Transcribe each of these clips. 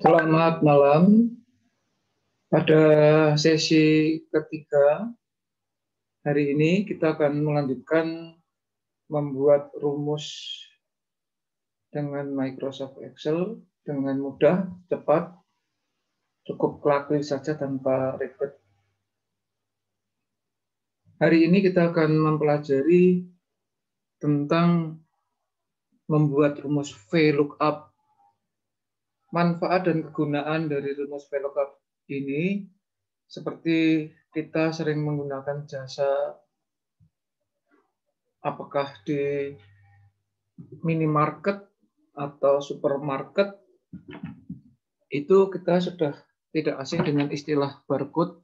Selamat malam. Pada sesi ketiga hari ini kita akan melanjutkan membuat rumus dengan Microsoft Excel dengan mudah, cepat, cukup klik saja tanpa ribet. Hari ini kita akan mempelajari tentang membuat rumus VLOOKUP. Manfaat dan kegunaan dari rumus VLOOKUP ini seperti kita sering menggunakan jasa apakah di minimarket atau supermarket, itu kita sudah tidak asing dengan istilah barcode.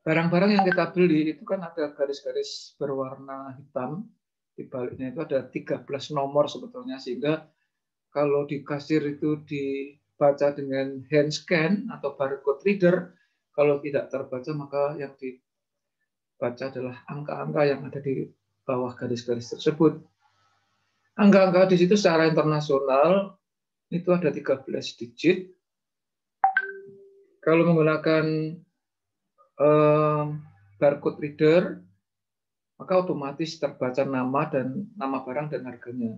Barang-barang yang kita beli itu kan ada garis-garis berwarna hitam, di baliknya itu ada 13 nomor sebetulnya, sehingga kalau di kasir itu dibaca dengan hand scan atau barcode reader, kalau tidak terbaca maka yang dibaca adalah angka-angka yang ada di bawah garis-garis tersebut. Angka-angka di situ secara internasional itu ada 13 digit. Kalau menggunakan barcode reader, maka otomatis terbaca nama barang dan harganya.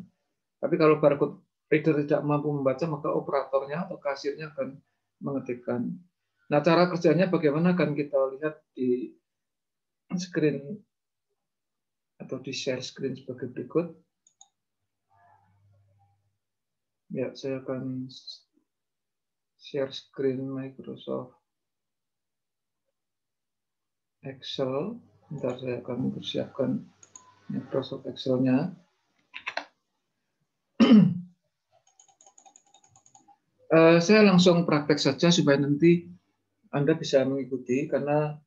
Tapi kalau barcode reader tidak mampu membaca, maka operatornya atau kasirnya akan mengetikkan. Nah, cara kerjanya bagaimana akan kita lihat di screen atau di share screen sebagai berikut. Ya, saya akan share screen Microsoft Excel. Bentar, saya akan mempersiapkan Microsoft Excel-nya. Saya langsung praktek saja supaya nanti Anda bisa mengikuti, karena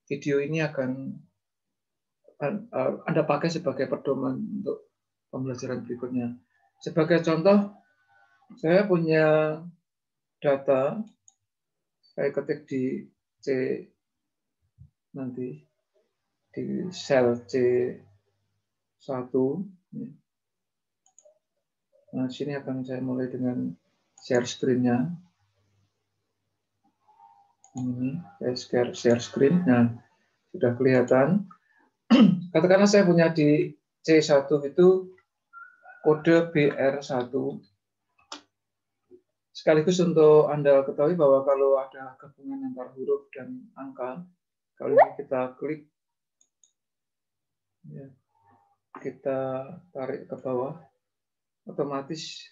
video ini akan Anda pakai sebagai pedoman untuk pembelajaran berikutnya. Sebagai contoh, saya punya data, saya ketik di C nanti, di sel C1. Nah, sini akan saya mulai dengan share screen-nya. Ini saya share screen. Nah, sudah kelihatan. Katakanlah saya punya di C1 itu kode BR1. Sekaligus untuk Anda ketahui bahwa kalau ada gabungan antar huruf dan angka, kalau ini kita klik, ya, kita tarik ke bawah, otomatis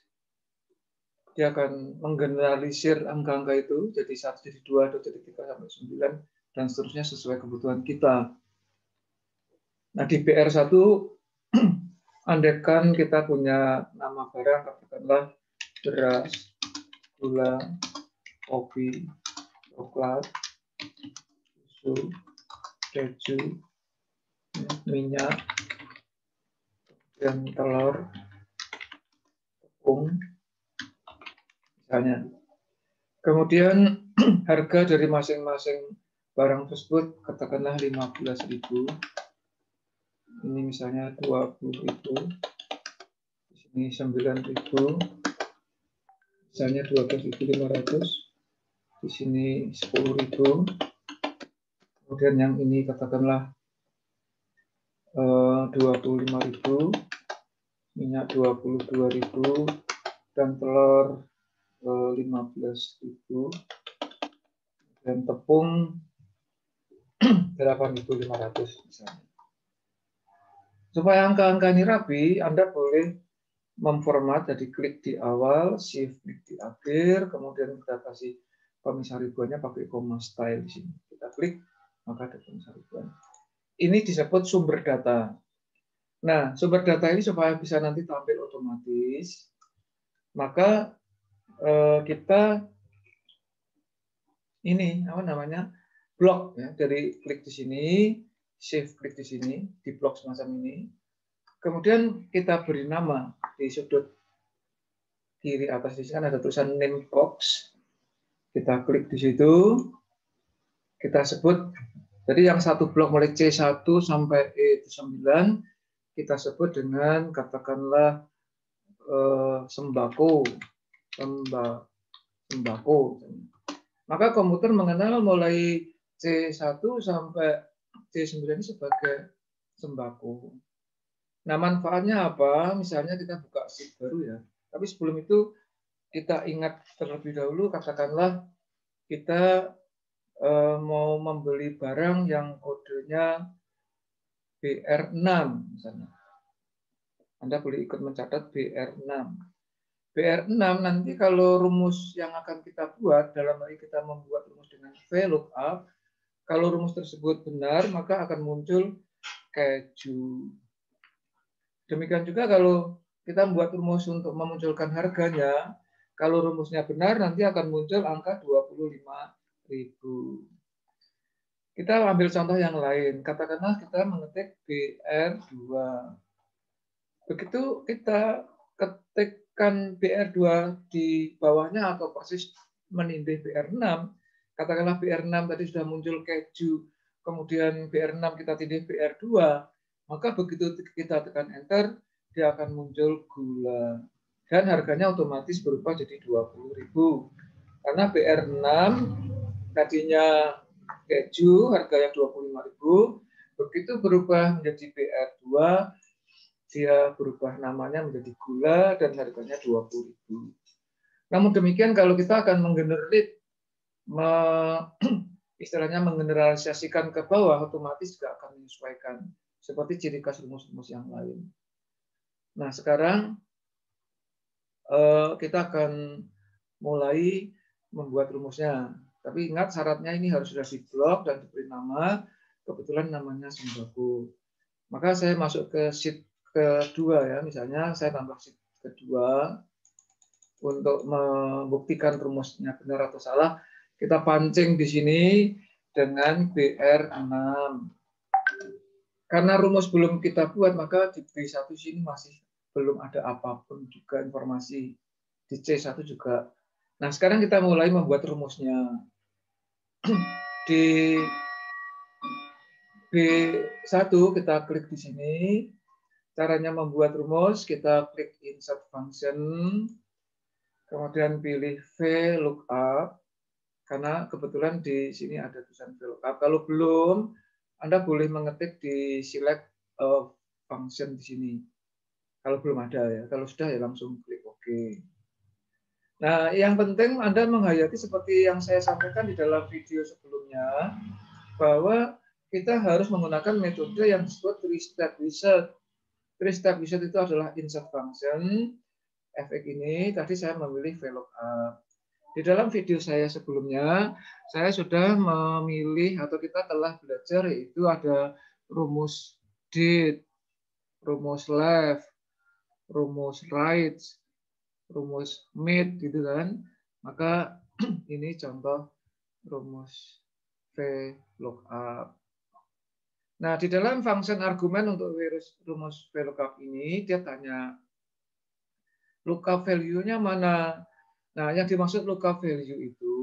dia akan menggeneralisir angka-angka itu jadi 1, jadi 2, atau jadi 3 sampai 9, dan seterusnya sesuai kebutuhan kita. Nah, di BR1, andaikan kita punya nama barang, katakanlah beras, gula, kopi, coklat, susu, keju, minyak, dan telur, tepung, misalnya. Kemudian harga dari masing-masing barang tersebut katakanlah 15.000. Ini misalnya 20.000. Di sini 9.000. Misalnya 12.500. Di sini 10.000. Kemudian yang ini katakanlah 25.000. Minyak 22.000 dan telur 15.000, dan tepung 8.500 misalnya. Supaya angka-angka ini rapi, Anda boleh memformat, jadi klik di awal, shift klik di akhir, kemudian kita kasih pemisah ribuannya pakai koma style di sini. Kita klik, maka ada pemisah ribuan. Ini disebut sumber data. Nah, sumber data ini supaya bisa nanti tampil otomatis, maka kita ini blok, ya, dari klik di sini, shift klik di sini, di blok semacam ini. Kemudian kita beri nama di sudut kiri atas di sini kan ada tulisan name box. Kita klik di situ, kita sebut. Jadi yang satu blok mulai C1 sampai E9 kita sebut dengan katakanlah sembako. Maka komputer mengenal mulai C1 sampai C9 sebagai sembako. Nah, manfaatnya apa? Misalnya kita buka sheet baru ya. Tapi sebelum itu kita ingat terlebih dahulu, katakanlah kita mau membeli barang yang kodenya BR6 misalnya. Anda boleh ikut mencatat BR6. BR6 nanti kalau rumus yang akan kita buat, dalam hal ini kita membuat rumus dengan VLOOKUP, kalau rumus tersebut benar, maka akan muncul keju. Demikian juga kalau kita membuat rumus untuk memunculkan harganya, kalau rumusnya benar, nanti akan muncul angka 25.000. Kita ambil contoh yang lain. Katakanlah kita mengetik BR2. Begitu kita ketikkan BR2 di bawahnya atau persis menindih BR6, katakanlah BR6 tadi sudah muncul keju, kemudian BR6 kita tindih BR2, maka begitu kita tekan enter, dia akan muncul gula. Dan harganya otomatis berubah jadi 20.000. Karena BR6 tadinya keju, harganya 25.000, begitu berubah menjadi BR2, dia berubah namanya menjadi gula dan harganya 20.000. Namun demikian kalau kita akan istilahnya menggeneralisasikan ke bawah, otomatis juga akan menyesuaikan seperti ciri khas rumus-rumus yang lain. Nah, sekarang kita akan mulai membuat rumusnya. Tapi ingat syaratnya ini harus sudah diblok dan diberi nama, kebetulan namanya sembako. Maka saya masuk ke sheet kedua ya, misalnya saya tambah sheet kedua untuk membuktikan rumusnya benar atau salah. Kita pancing di sini dengan BR6. Karena rumus belum kita buat, maka di B1 sini masih belum ada apapun juga informasi. Di C1 juga. Nah, sekarang kita mulai membuat rumusnya. Di B1 kita klik di sini. Caranya membuat rumus, kita klik insert function, kemudian pilih VLOOKUP, karena kebetulan di sini ada tulisan VLOOKUP. Kalau belum, Anda boleh mengetik di select function di sini. Kalau belum ada ya, kalau sudah ya langsung klik OK. Nah, yang penting Anda menghayati seperti yang saya sampaikan di dalam video sebelumnya, bahwa kita harus menggunakan metode yang disebut three-step wizard. Three-step wizard itu adalah insert function. Efek ini tadi saya memilih VLOOKUP. Di dalam video saya sebelumnya, saya sudah memilih atau kita telah belajar yaitu ada rumus date, rumus left, rumus right, rumus mid gitu kan. Maka ini contoh rumus VLOOKUP. Nah, di dalam function argumen untuk rumus VLOOKUP ini, dia tanya lookup value-nya mana. Nah, yang dimaksud lookup value itu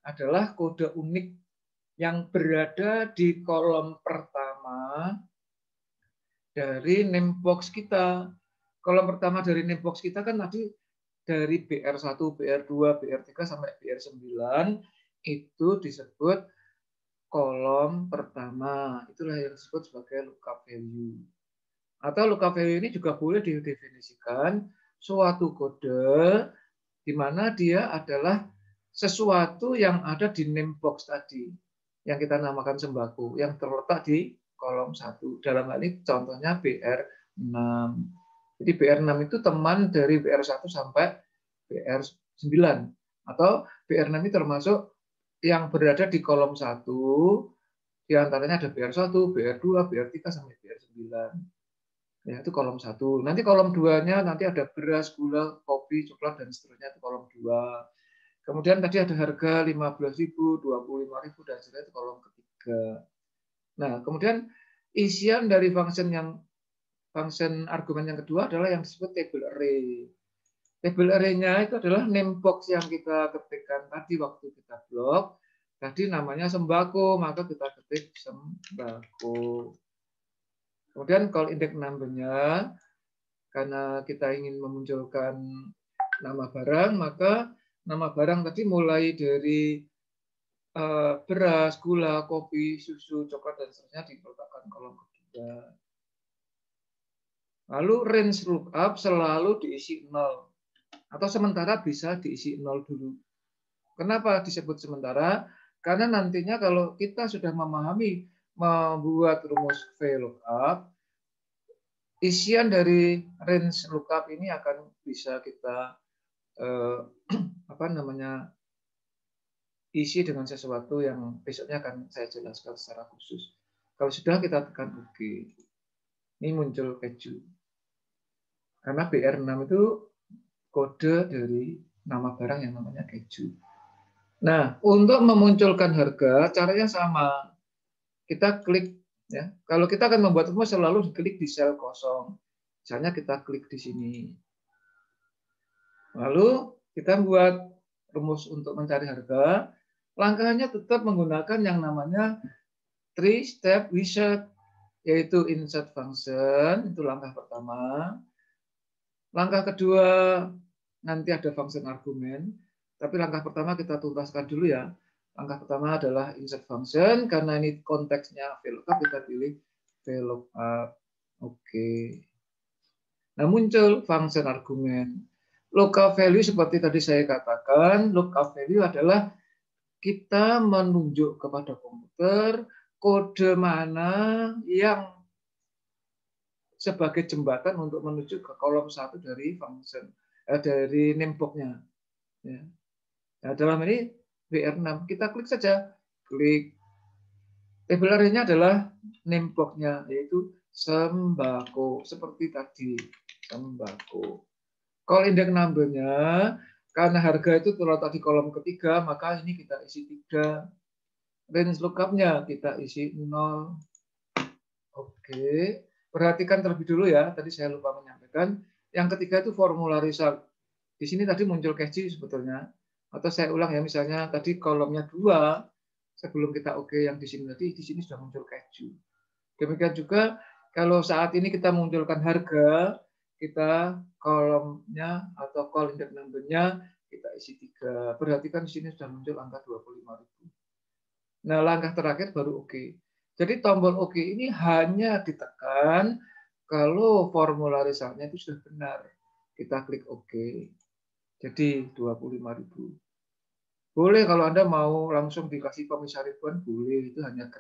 adalah kode unik yang berada di kolom pertama dari name box kita. Kolom pertama dari name box kita kan tadi dari BR1, BR2, BR3 sampai BR9 itu disebut kolom pertama. Itulah yang disebut sebagai lookup value. Atau lookup value ini juga boleh didefinisikan suatu kode di mana dia adalah sesuatu yang ada di name box tadi, yang kita namakan sembako, yang terletak di kolom 1. Dalam hal ini contohnya BR6. Jadi BR6 itu teman dari BR1 sampai BR9. Atau BR6 ini termasuk yang berada di kolom 1, di antaranya ada BR1, BR2, BR3 sampai BR9. Ya, itu kolom 1. Nanti kolom 2-nya nanti ada beras, gula, kopi, coklat, dan seterusnya, itu kolom 2. Kemudian tadi ada harga 15.000, 25.000, dan seterusnya, itu kolom ketiga. Nah, kemudian isian dari function argumen yang kedua adalah yang disebut table array. Table array-nya itu adalah name box yang kita ketikkan tadi waktu kita blok. Tadi namanya sembako, maka kita ketik sembako. Kemudian call index number-nya, karena kita ingin memunculkan nama barang, maka nama barang tadi mulai dari beras, gula, kopi, susu, coklat, dan seterusnya diletakkan kolom ketiga. Lalu range lookup selalu diisi 0. Atau sementara bisa diisi 0 dulu. Kenapa disebut sementara? Karena nantinya kalau kita sudah memahami membuat rumus VLOOKUP, isian dari range lookup ini akan bisa kita isi dengan sesuatu yang besoknya akan saya jelaskan secara khusus. Kalau sudah, kita tekan OK. Ini muncul keju. Karena BR6 itu kode dari nama barang yang namanya keju. Nah, untuk memunculkan harga, caranya sama. Kita klik, ya. Kalau kita akan membuat rumus, selalu diklik di sel kosong. Misalnya kita klik di sini. Lalu kita buat rumus untuk mencari harga. Langkahnya tetap menggunakan yang namanya three-step wizard, yaitu insert function, itu langkah pertama. Langkah kedua, nanti ada function argumen. Tapi langkah pertama kita tuntaskan dulu ya. Langkah pertama adalah insert function, karena ini konteksnya VLOOKUP, kita pilih VLOOKUP. Oke. Nah, muncul function argumen. Lookup value seperti tadi saya katakan, lookup value adalah kita menunjuk kepada komputer kode mana yang sebagai jembatan untuk menuju ke kolom 1 dari function dari name box-nya. Ya. Nah, dalam ini BR6, kita klik saja, klik. Tabel array-nya adalah name box-nya, yaitu sembako, seperti tadi, sembako. Call index number-nya, karena harga itu terletak di kolom ketiga, maka ini kita isi 3. Range lookup-nya kita isi 0. Oke. Perhatikan terlebih dulu ya, tadi saya lupa menyampaikan. Yang ketiga itu formula result. Di sini tadi muncul keju sebetulnya. Atau saya ulang ya, misalnya tadi kolomnya 2, sebelum kita oke yang di sini tadi, di sini sudah muncul keju. Demikian juga kalau saat ini kita munculkan harga, kita kolomnya atau call index number-nya kita isi 3. Perhatikan di sini sudah muncul angka 25.000. Nah, langkah terakhir baru oke. Jadi tombol oke ini hanya ditekan kalau formula resultnya itu sudah benar. Kita klik oke. Jadi 25.000. Boleh kalau Anda mau langsung dikasih pemisah ribuan, boleh. Itu hanya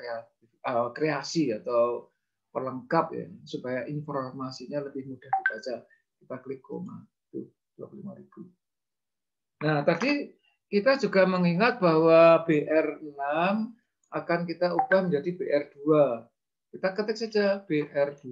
kreasi atau pelengkap ya, supaya informasinya lebih mudah dibaca. Kita klik koma, itu 25.000. Nah, tadi kita juga mengingat bahwa BR6 akan kita ubah menjadi BR2. Kita ketik saja BR2.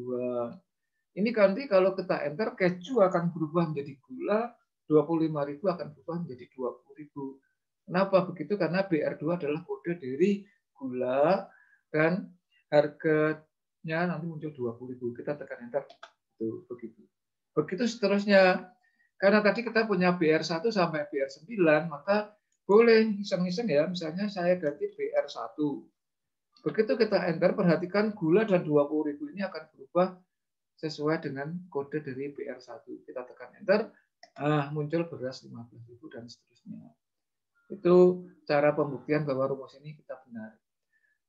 Ini nanti kalau kita enter, keju akan berubah menjadi gula, 25.000 akan berubah menjadi 20.000. Kenapa begitu? Karena BR2 adalah kode dari gula dan harganya nanti muncul 20.000. Kita tekan enter. Tuh, begitu. Begitu seterusnya. Karena tadi kita punya BR1 sampai BR9, maka boleh iseng-iseng ya. Misalnya saya ganti BR1. Begitu kita enter, perhatikan gula dan 20.000 ini akan berubah sesuai dengan kode dari BR1. Kita tekan enter, muncul beras 15.000 dan seterusnya. Itu cara pembuktian bahwa rumus ini kita benar.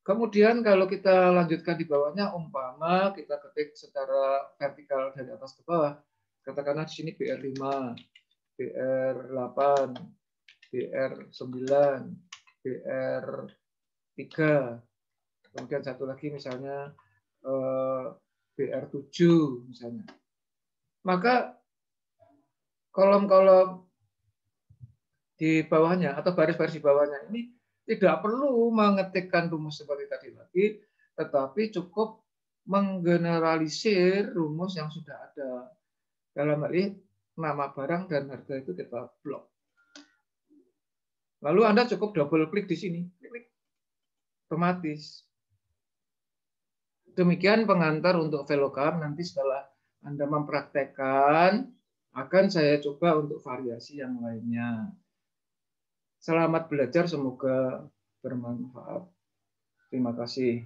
Kemudian kalau kita lanjutkan di bawahnya, umpama kita ketik secara vertikal dari atas ke bawah, katakanlah di sini BR5, BR8, BR9, BR3, kemudian satu lagi misalnya BR7 misalnya. Maka kolom-kolom di bawahnya atau baris-baris di bawahnya ini tidak perlu mengetikkan rumus seperti tadi lagi, tetapi cukup menggeneralisir rumus yang sudah ada. Dalam hal ini nama barang dan harga itu kita blok. Lalu Anda cukup double klik di sini, klik otomatis. Demikian pengantar untuk VLOOKUP. Nanti setelah Anda mempraktekkan, akan saya coba untuk variasi yang lainnya. Selamat belajar, semoga bermanfaat. Terima kasih.